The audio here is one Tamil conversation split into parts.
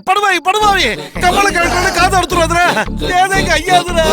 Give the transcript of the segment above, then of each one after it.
படுவாய் படுவாய் கமல கரெக்டான காது எடுத்துறதுடா ஏதேங்க ஐயாதுடா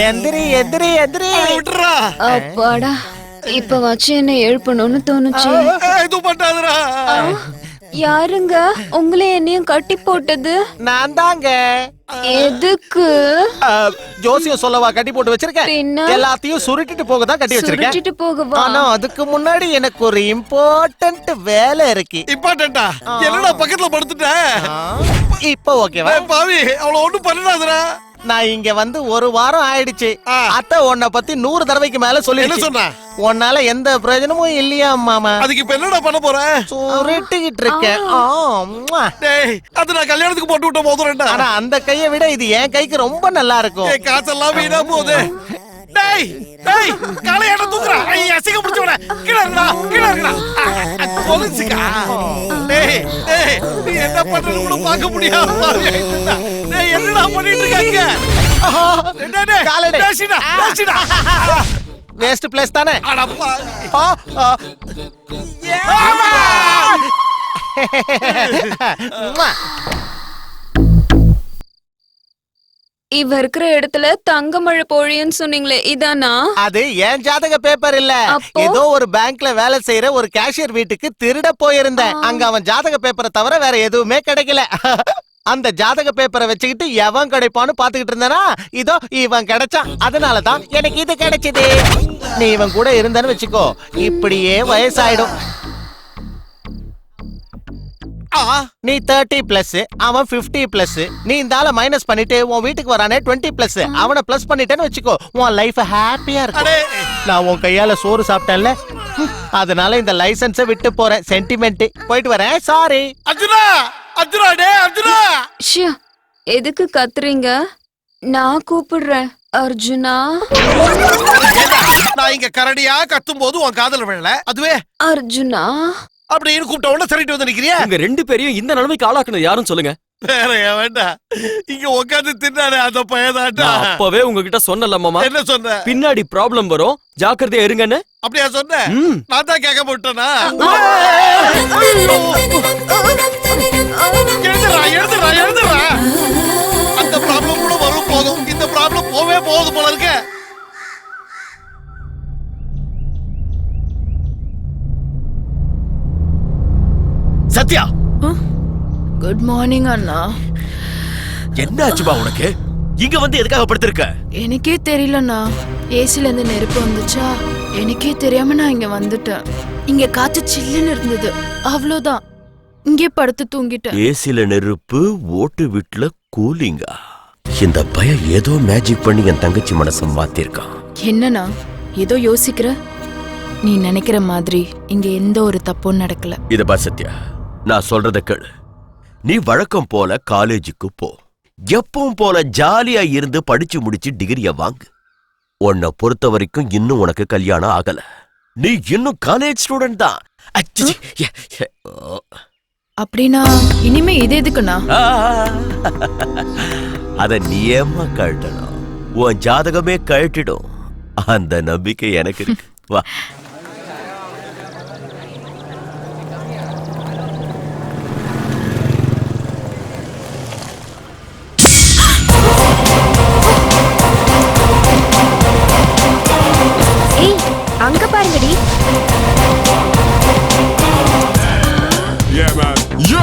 எந்திரி எந்திரி எந்திரி விட்டுறா அப்பாடா இப்ப வச்சு என்ன எழுப்பணும்னு தோணுச்சு. இது பண்ணாதடா யாருங்க உங்களே என்னையும் கட்டி போட்டது? நான் தாங்க. எதுக்கு? ஜோசியம் சொல்லவா கட்டி போட்டு வச்சிருக்கேன்? எல்லாத்தையும் சுருட்டிட்டு போக தான் கட்டி வச்சிருக்கேன். சுருட்டிட்டு போகவா? ஆனா அதுக்கு முன்னாடி எனக்கு ஒரு இம்பார்ட்டன்ட் வேலை இருக்கு. இம்பார்ட்டன்ட்டா? என்னடா பக்கத்துல படுத்துட்ட? இப்போ ஓகேவா? பாவி அவள ஒண்ணும் பண்ணாதடா. நான் இங்க வந்து ஒரு வாரம் ஆயிடுச்சு. அத்தை உன்னை பத்தி 100 தடவைக்கு மேல சொல்லி என்ன சொன்னா? உன்னால எந்த பிரயோஜனமும் இல்லையா மாமா? அதுக்கு இப்ப என்னடா பண்ண போற? சுருட்டிக்கிட்டு இருக்கேன். டேய் அது நான் கல்யாணத்துக்கு போட்டு விட்ட மோதிரம்டா. ஆனா அந்த கையை விட இது என் கைக்கு ரொம்ப நல்லா இருக்கும். காசெல்லாம் வீணா போகுது. டேய் டேய் காலையாட தூக்குறா. ஐயா அசிங்க பிடிச்சவனே கீழ இருக்கடா கீழ இருக்கடா. போலீஸ்கா. டேய் டேய் நீ என்ன பண்றது கூட பார்க்க முடியாம. டேய் என்னடா பண்ணிட்டு இருக்காங்க? டேய் காலடே பேசிடா பேசிடா. வேஸ்ட் பிளேஸ் தானே. அடப்பா. இவ இருக்கிற இடத்துல தங்கமழை பொழியுன்னு சொன்னீங்களே இதானா? அது என் ஜாதக பேப்பர் இல்ல. ஏதோ ஒரு பேங்க்ல வேலை செய்யற ஒரு கேஷியர் வீட்டுக்கு திருட போயிருந்தேன். அங்க அவன் ஜாதக பேப்பரை தவிர வேற எதுவுமே கிடைக்கல. அந்த ஜாதக பேப்பரை வச்சுக்கிட்டு எவன் கிடைப்பான்னு பாத்துக்கிட்டு இருந்தானா இதோ இவன் கிடைச்சான். அதனாலதான் எனக்கு இது கிடைச்சது. நீ இவன் கூட இருந்தன்னு வச்சுக்கோ இப்படியே வயசாயிடும். நீ 30+ அவன் 50+. நீ இந்த ஆளை மைனஸ் பண்ணிட்டு உன் வீட்டுக்கு வரானே 20+. அவனை பிளஸ் பண்ணிட்டேன்னு வச்சுக்கோ உன் லைஃப் ஹாப்பியா இருக்கும். நான் உன் கையால சோறு சாப்பிட்டேன்ல அதனால இந்த லைசன்ஸை விட்டு போறேன். சென்டிமெண்ட் போயிட்டு வரேன். சாரி. அர்ஜுனா அர்ஜுனா டேய் அர்ஜுனா. எதுக்கு கத்துறீங்க? நான் கூப்பிடுறேன் அர்ஜுனா. நான் இங்க கரடியா கத்தும் போது உன் காதல விழல. அதுவே அர்ஜுனா அப்படின்னு கூப்பிட்ட உடனே சரிட்டு வந்து நிக்கிறியா? உங்க 2 பேரையும் இந்த நிலைமைக்கு ஆளாக்குனது யாருன்னு சொல்லுங்க. வேற வேண்டாம். இங்க உட்காந்து தின்னானே அந்த பையதாட்டா. அப்பவே உங்ககிட்ட சொன்னல மாமா. என்ன சொன்ன? பின்னாடி ப்ராப்ளம் வரும் ஜாக்கிரதையா இருங்கன்னு. அப்படியா சொன்ன? நான் தான் கேட்க போட்டேனா? எழுதுறா எழுதுறா எழுதுறா. அந்த ப்ராப்ளம் கூட வரும் போதும். இந்த ப்ராப்ளம் போவே போகுது போல இருக்க. சத்யா குட் மார்னிங் அண்ணா. என்னாச்சுமா உனக்கு? இங்க வந்து எதுக்காக படுத்திருக்க? எனக்கே தெரியலண்ணா. ஏசில இருந்து நெருப்பு வந்துச்சா எனக்கே தெரியாம நான் இங்க வந்துட்டேன். இங்க காத்து சில்லுன்னு இருந்தது அவ்வளவுதான். இங்கே படுத்து தூங்கிட்டேன். ஏசில நெருப்பு ஓட்டு வீட்டுல கூலிங்கா? இந்த பையன் ஏதோ மேஜிக் பண்ணி என் தங்கச்சி மனசை மாத்திருக்கான். என்னண்ணா ஏதோ யோசிக்கிற? நீ நினைக்கிற மாதிரி இங்க எந்த ஒரு தப்பும் நடக்கல. இத பா சத்யா, நான் சொல்றத கேளு. நீ வழக்கம் போல காலேஜுக்கு போ. எப்பவும் போல ஜாலியா இருந்து படிச்சு முடிச்சு டிகிரிய வாங்கு. உன்னை பொறுத்த வரைக்கும் இன்னும் உனக்கு கல்யாணம் ஆகல. நீ இன்னும் காலேஜ் ஸ்டூடெண்ட் தான். அப்படின்னா இனிமே இது எதுக்குண்ணா? அத நீ ஏமா கழட்டணும்? உன் ஜாதகமே கழட்டிடும். அந்த நம்பிக்கை எனக்கு இருக்கு. வா. அங்க பாருங்கடி. Yeah man. Yo.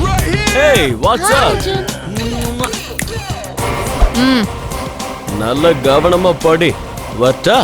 Right here. Hey, what's up? நல்ல கவனமா படி. வட்டா.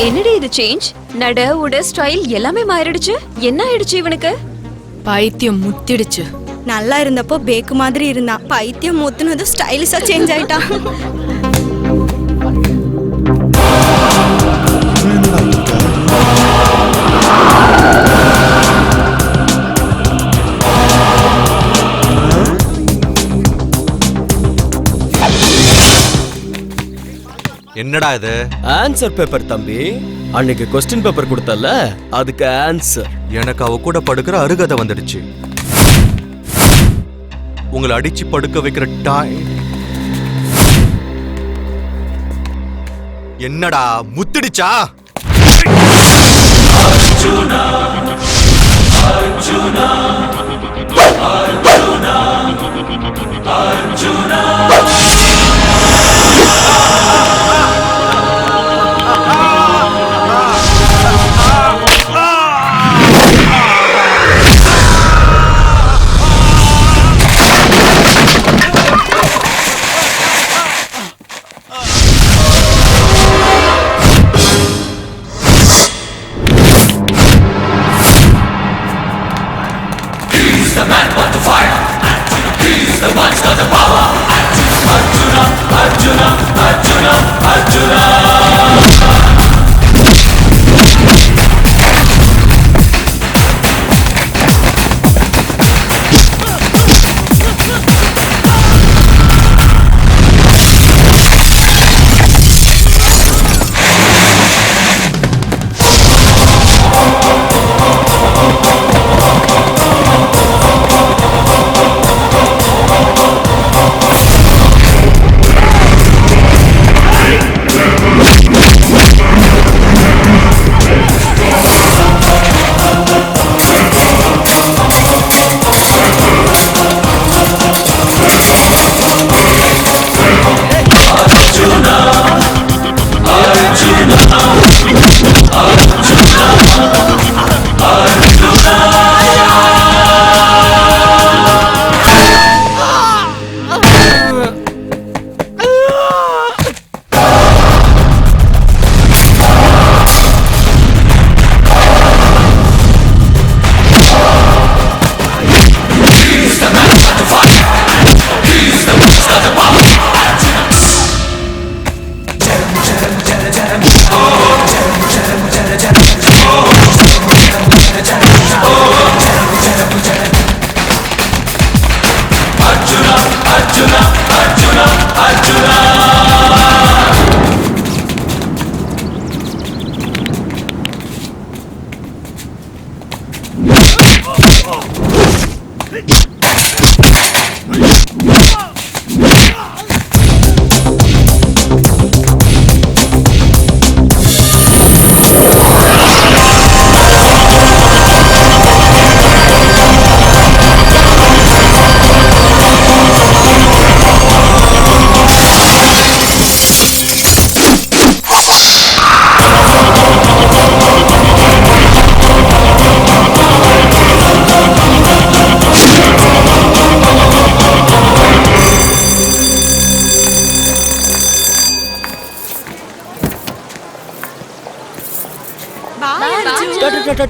என்னடி இது சேஞ்ச்? நட உட ஸ்டைல் எல்லாமே மாறிடுச்சு. என்ன ஆயிடுச்சு இவனுக்கு? பைத்தியம் முத்திடுச்சு. நல்லா இருந்தப்போ பேக்கு மாதிரி இருந்தான். பைத்தியம் முத்துனது ஸ்டைலிஷா சேஞ்ச் ஆயிட்டான். என்னடா இது? ஆன்சர் பேப்பர் தம்பி. அன்னைக்கு क्वेश्चन பேப்பர் கொடுத்தல அதுக்கு ஆன்சர். எனக்கு அவ கூட படுக்கிற அருகதை வந்துடுச்சு. உங்களை அடிச்சு படுக்க வைக்கிற டாய். என்னடா முத்திடுச்சா?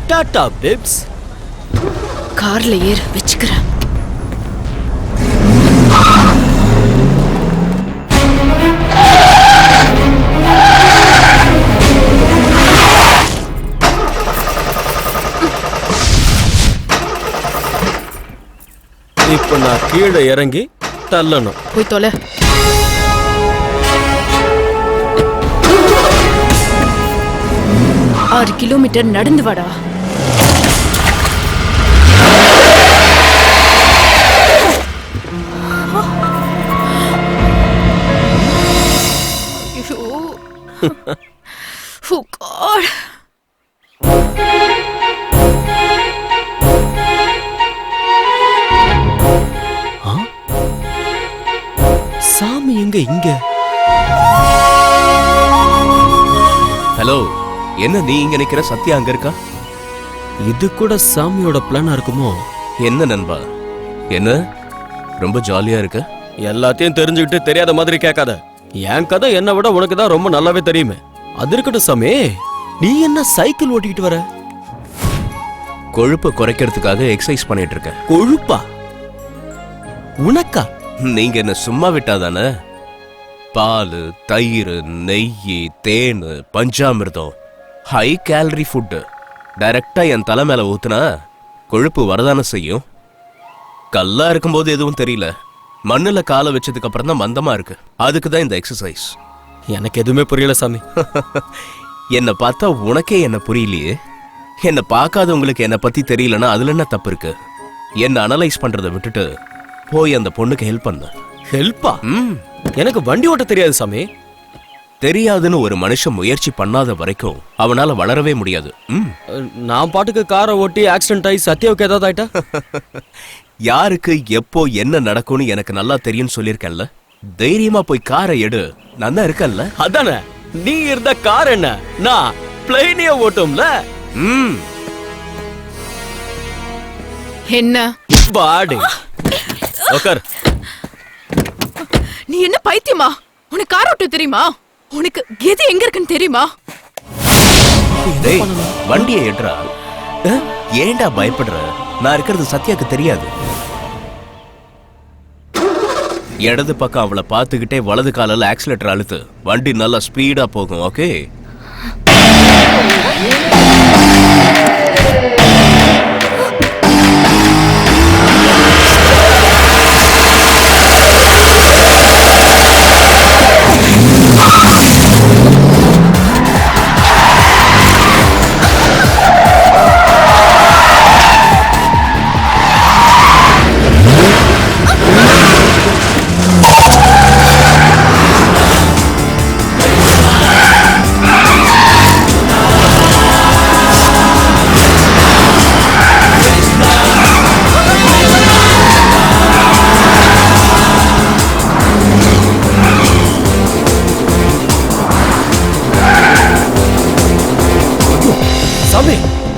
டாடா பேப்ஸ். கார்ல ஏறு வச்சுக்கிறேன். இப்போ நான் கீழே இறங்கி தள்ளணும். போய் தொலை. ஆறு கிலோமீட்டர் நடந்து வாடா. Oh God. சாமி எங்க இங்க? ஹலோ, என்ன நீ இங்க நிக்கிற? சத்யா அங்க இருக்கா? இது கூட சாமியோட பிளானா இருக்குமோ? என்ன நண்பா, என்ன ரொம்ப ஜாலியா இருக்க? எல்லாத்தையும் தெரிஞ்சுக்கிட்டு தெரியாத மாதிரி கேட்காத. என் கதை என்னை விட உனக்கு தான் ரொம்ப நல்லாவே தெரியுமே. அது இருக்கட்டும் சாமி, நீ என்ன சைக்கிள் ஓட்டிக்கிட்டு வர? கொழுப்பை குறைக்கிறதுக்காக எக்ஸசைஸ் பண்ணிட்டு இருக்க. கொழுப்பா? உனக்கா? நீங்க என்ன சும்மா விட்டாதானே? பால், தயிர், நெய், தேன், பஞ்சாமிர்தம், ஹை கேலரி ஃபுட்டு டைரக்டா என் தலை மேல ஊத்துனா கொழுப்பு வரதானே செய்யும். கல்லா இருக்கும்போது எதுவும் தெரியல, மண்ணுல காலை வச்சதுக்கு அப்புறம் தான் மந்தமா இருக்கு. அதுக்கு தான் இந்த எக்ஸசைஸ். எனக்கு எதுவுமே புரியல சாமி. என்னை பார்த்தா உனக்கே என்ன புரியலையே. என்னை பார்க்காதவங்களுக்கு என்னை பத்தி தெரியலன்னா அதுல என்ன தப்பு இருக்கு? என்ன அனலைஸ் பண்றதை விட்டுட்டு போய் அந்த பொண்ணுக்கு ஹெல்ப் பண்ண. ஹெல்ப்பா? எனக்கு வண்டி ஓட்ட தெரியாது சாமி. தெரியாதுன்னு ஒரு மனுஷன் முயற்சி பண்ணாத வரைக்கும் அவனால வளரவே முடியாது. நான் பாட்டுக்கு காரை ஓட்டி ஆக்சிடென்ட் ஆகி சத்யாவுக்கு ஏதாவது ஆயிட்டா? யாருக்கு எப்போ என்ன நடக்கும்னு எனக்கு நல்லா தெரியும்னு சொல்லியிருக்கேன்ல. தைரியமா போய் காரை எடு, நான் தான் இருக்கேன்ல. அதானே, நீ இருந்த கார் என்ன, நான் பிளைனே ஓட்டும்ல. என்ன பாடி உக்கார். நீ என்ன பைத்தியமா? உனக்கு கார் ஓட்ட தெரியுமா? உனக்கு எது எங்க இருக்குன்னு தெரியுமா? டேய், வண்டியை எடுறா. ஏன்டா பயப்படுற? நான் இருக்கிறது சத்யாக்கு தெரியாது. இடது பக்கம் அவளை பார்த்துக்கிட்டே வலது காலில் ஆக்சிலேட்டர் அழுத்து. வண்டி நல்லா ஸ்பீடா போகும். ஓகே?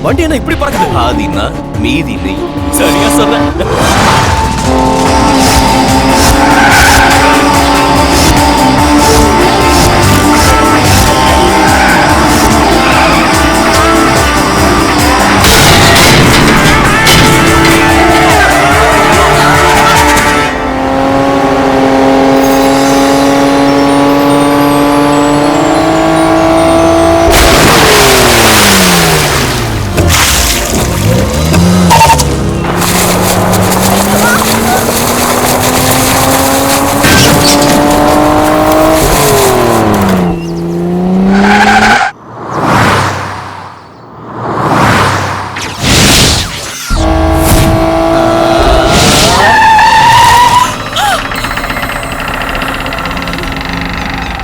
வண்டி என்ன இப்படி பறக்குது? ஆதினா மீதி நீ. சரியா சொல்ற.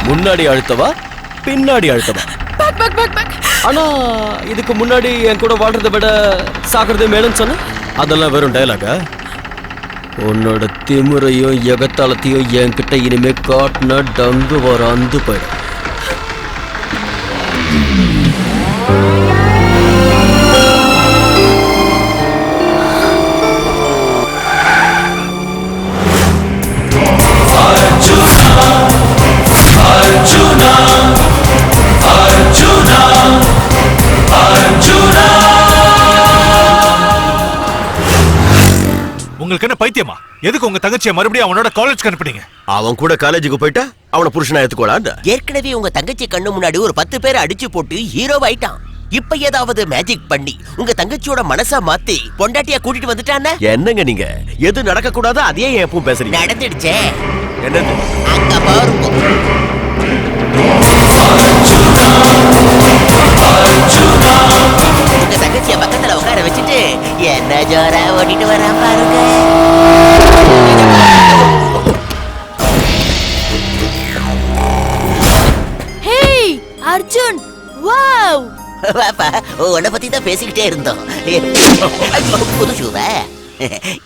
முன்னாடி அழுத்தவா பின்னாடி அழுத்தவா? ஆனா இதுக்கு முன்னாடி என் கூட வாழ்றதை விட சாகிறதே மேலும் சொன்ன, அதெல்லாம் வெறும் டயலாகா? உன்னோட திமுறையும் எகத்தாளத்தையும் என்கிட்ட இனிமே காட்டின டங்கு வர அந்து போயிடும். உங்களுக்கு என்ன பைத்தியமா? எதுக்கு உங்க தங்கச்சியை மறுபடியும் அவனோட காலேஜ்க்கு அனுப்புனீங்க? அவன் கூட காலேஜுக்கு போயிட்டா அவனை புருஷனா ஏத்துக்கோடா. ஏற்கனவே உங்க தங்கச்சி கண்ணு முன்னாடி ஒரு 10 பேரை அடிச்சு போட்டு ஹீரோவாயிட்டான். இப்ப ஏதாவது மேஜிக் பண்ணி உங்க தங்கச்சியோட மனசா மாத்தி பொண்டாட்டியா கூட்டிட்டு வந்துட்டானே. என்னங்க நீங்க? எது நடக்க கூடாதோ அதையே எப்பவும் பேசுறீங்க. நடந்துடுச்சே. என்னது? அங்க பாருங்க. உங்க தங்கச்சிய பக்கத்துல உட்கார வச்சுட்டு என்ன ஜோரா ஓட்டிட்டு வரான் பாருங்க. Hey Arjun, wow! வாப்பா, உன்னை பத்தி தான் பேசிக்கிட்டே இருந்தோம். புது ஷூவ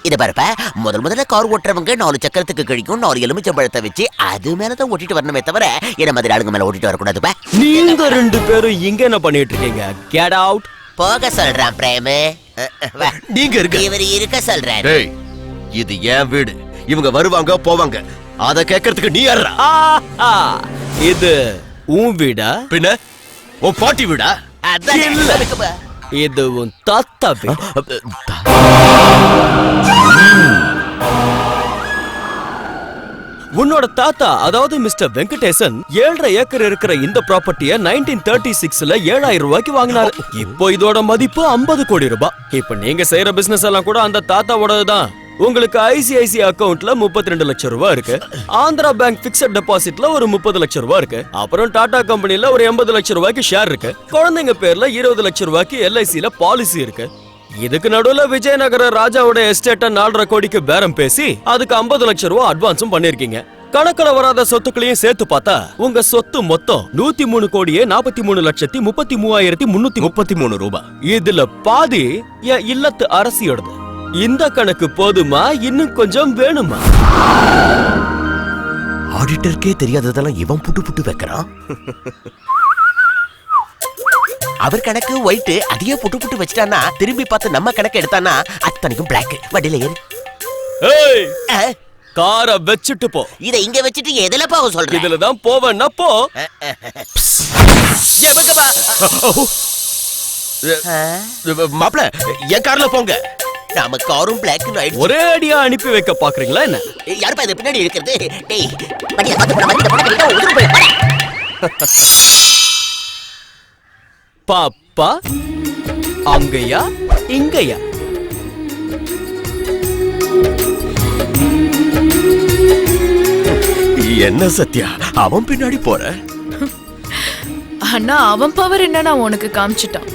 இத பாருப்பா, முதல்ல கார் ஓட்டுறவங்க 4 சக்கரத்துக்கு கழிக்கும் 4 எலுமிச்சம்பழத்தை வச்சு அது மேலதான் ஓட்டிட்டு வரணுமே தவிர என்ன மாதிரி ஆளுங்க மேல ஓட்டிட்டு வரக்கூடாதுப்பா. நீங்க 2 பேரும் இங்க என்ன பண்ணிட்டு இருக்கீங்க? Get out. போக சொல்றான் பிரேமு. நீங்க இருக்க. இவர் இருக்க சொல்றாரு. டேய், இது என் வீடு. இவங்க வருவாங்க போவாங்க. அத கேட்கறதுக்கு நீ யாரா? இது உன் வீடா? பின்ன உன் பாட்டி வீடா? அதான் இது உன் தாத்தா வீடு. உன்னோட தாத்தா, அதாவது மிஸ்டர் வெங்கடேசன் 7.5 ஏக்கர் இருக்கிற இந்த ப்ராப்பர்ட்டிய 1936ல 7,000 ரூபாய்க்கு வாங்கினாரு. இப்போ இதோட மதிப்பு 50 கோடி ரூபாய். இப்ப நீங்க செய்யற பிசினஸ் எல்லாம் கூட அந்த தாத்தாவோடதுதான். உங்களுக்கு ஐசிஐசி அக்கவுண்ட்ல 32 லட்சம் ரூபாய் இருக்கு. ஆந்திரா பேங்க் பிக்ஸட் டெபாசிட்ல ஒரு 30 லட்சம் ரூபாய் இருக்கு. அப்புறம் டாடா கம்பெனில ஒரு 80 லட்சம் ரூபாய்க்கு ஷேர் இருக்கு. குழந்தைங்க பேர்ல 20 லட்சம் ரூபாய்க்கு எல்ஐசில பாலிசி இருக்கு. இதுக்கு நடுவுல விஜயநகர ராஜாவோட எஸ்டேட்ட 4.5 கோடிக்கு பேரம் பேசி அதுக்கு 50 லட்சம் ரூபாய் அட்வான்ஸும் பண்ணிருக்கீங்க. கணக்குல வராத சொத்துக்களையும் சேர்த்து பார்த்தா உங்க சொத்து மொத்தம் 103 கோடியே 43,33,333 ரூபாய். இதுல பாதி என் இல்லத்து அரசியோடது. இந்த கணக்கு போதுமா, இன்னும் கொஞ்சம் வேணுமா? ஆடிட்டருக்கே தெரியாததெல்லாம் இவன் புட்டு புட்டு வைக்கிறான். அவர் கணக்கு ஒயிட், அதையே புட்டு புட்டு வச்சிட்டானா திரும்பி பார்த்து நம்ம கணக்கு எடுத்தானா அத்தனைக்கும் பிளாக். வண்டியில ஏறு. ஏய், காரை வச்சுட்டு போ. இத இங்க வச்சிட்டு எதுல போக சொல்ற? இதுல தான் போவேன்னா போ. மாப்ள, என் கார்ல போங்க. நாம காரும் பிளாக் ஒரே அடியா அனுப்பி வைக்க பாக்குறீங்களா என்ன? யாருப்பா இது பின்னாடி இருக்கிறது? டேய், வண்டியில பார்த்து போடா, வண்டியில போடா, கிட்ட உதிரு போய் போடா. பாப்பா, அங்கயா இங்கயா? என்ன சத்யா, அவன் பின்னாடி போற? ஆனா அவன் பவர் என்னன்னு உனக்கு காமிச்சிட்டான்.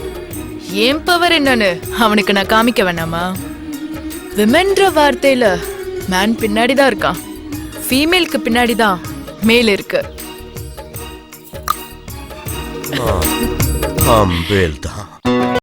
ஏன் பவர் என்னன்னு அவனுக்கு நான் காமிக்க வேணாமா? விமென்ற வார்த்தையில மேன் பின்னாடி தான் இருக்கான், ஃபீமேலுக்கு பின்னாடி தான் மேல் இருக்கு. அம்பேல் தான்.